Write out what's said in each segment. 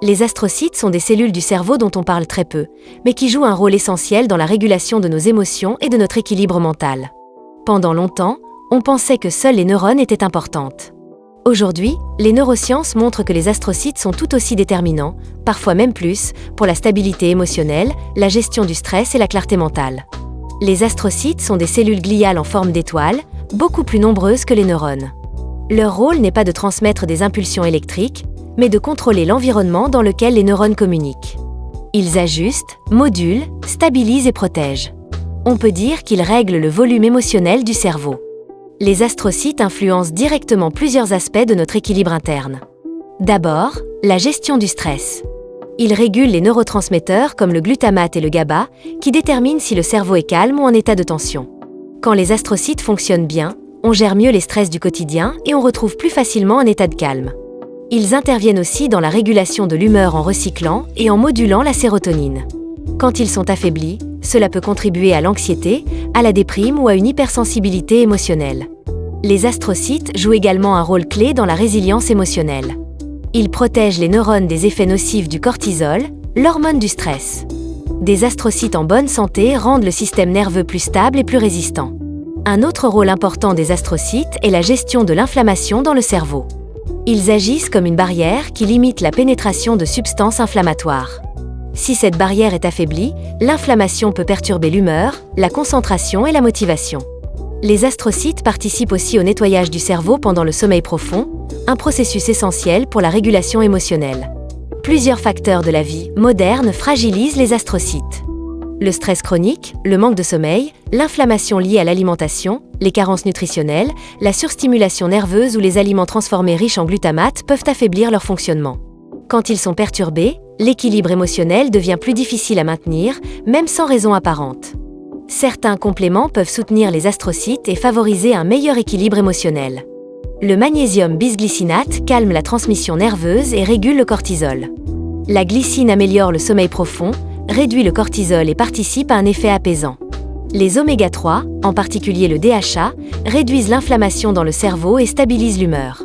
Les astrocytes sont des cellules du cerveau dont on parle très peu, mais qui jouent un rôle essentiel dans la régulation de nos émotions et de notre équilibre mental. Pendant longtemps, on pensait que seules les neurones étaient importantes. Aujourd'hui, les neurosciences montrent que les astrocytes sont tout aussi déterminants, parfois même plus, pour la stabilité émotionnelle, la gestion du stress et la clarté mentale. Les astrocytes sont des cellules gliales en forme d'étoile, beaucoup plus nombreuses que les neurones. Leur rôle n'est pas de transmettre des impulsions électriques, mais de contrôler l'environnement dans lequel les neurones communiquent. Ils ajustent, modulent, stabilisent et protègent. On peut dire qu'ils règlent le volume émotionnel du cerveau. Les astrocytes influencent directement plusieurs aspects de notre équilibre interne. D'abord, la gestion du stress. Ils régulent les neurotransmetteurs comme le glutamate et le GABA, qui déterminent si le cerveau est calme ou en état de tension. Quand les astrocytes fonctionnent bien, on gère mieux les stress du quotidien et on retrouve plus facilement un état de calme. Ils interviennent aussi dans la régulation de l'humeur en recyclant et en modulant la sérotonine. Quand ils sont affaiblis, cela peut contribuer à l'anxiété, à la déprime ou à une hypersensibilité émotionnelle. Les astrocytes jouent également un rôle clé dans la résilience émotionnelle. Ils protègent les neurones des effets nocifs du cortisol, l'hormone du stress. Des astrocytes en bonne santé rendent le système nerveux plus stable et plus résistant. Un autre rôle important des astrocytes est la gestion de l'inflammation dans le cerveau. Ils agissent comme une barrière qui limite la pénétration de substances inflammatoires. Si cette barrière est affaiblie, l'inflammation peut perturber l'humeur, la concentration et la motivation. Les astrocytes participent aussi au nettoyage du cerveau pendant le sommeil profond, un processus essentiel pour la régulation émotionnelle. Plusieurs facteurs de la vie moderne fragilisent les astrocytes. Le stress chronique, le manque de sommeil, l'inflammation liée à l'alimentation, les carences nutritionnelles, la surstimulation nerveuse ou les aliments transformés riches en glutamate peuvent affaiblir leur fonctionnement. Quand ils sont perturbés, l'équilibre émotionnel devient plus difficile à maintenir, même sans raison apparente. Certains compléments peuvent soutenir les astrocytes et favoriser un meilleur équilibre émotionnel. Le magnésium bisglycinate calme la transmission nerveuse et régule le cortisol. La glycine améliore le sommeil profond, réduit le cortisol et participe à un effet apaisant. Les oméga 3, en particulier le DHA, réduisent l'inflammation dans le cerveau et stabilisent l'humeur.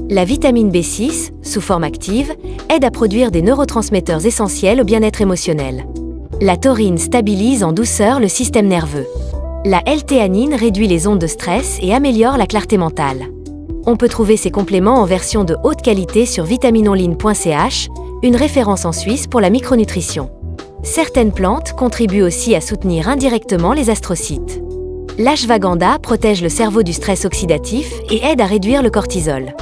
La vitamine B6, sous forme active, aide à produire des neurotransmetteurs essentiels au bien-être émotionnel. La taurine stabilise en douceur le système nerveux. La L-théanine réduit les ondes de stress et améliore la clarté mentale. On peut trouver ces compléments en version de haute qualité sur vitaminonline.ch, une référence en Suisse pour la micronutrition. Certaines plantes contribuent aussi à soutenir indirectement les astrocytes. L'ashwagandha protège le cerveau du stress oxydatif et aide à réduire le cortisol.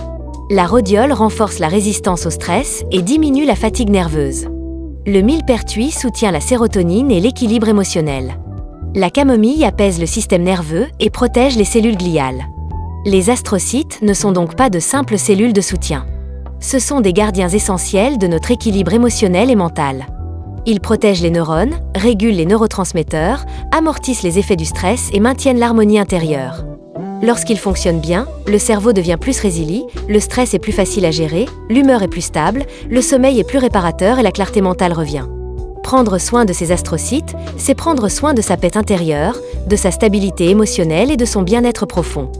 La rhodiole renforce la résistance au stress et diminue la fatigue nerveuse. Le millepertuis soutient la sérotonine et l'équilibre émotionnel. La camomille apaise le système nerveux et protège les cellules gliales. Les astrocytes ne sont donc pas de simples cellules de soutien. Ce sont des gardiens essentiels de notre équilibre émotionnel et mental. Ils protègent les neurones, régulent les neurotransmetteurs, amortissent les effets du stress et maintiennent l'harmonie intérieure. Lorsqu'ils fonctionnent bien, le cerveau devient plus résilient, le stress est plus facile à gérer, l'humeur est plus stable, le sommeil est plus réparateur et la clarté mentale revient. Prendre soin de ses astrocytes, c'est prendre soin de sa paix intérieure, de sa stabilité émotionnelle et de son bien-être profond.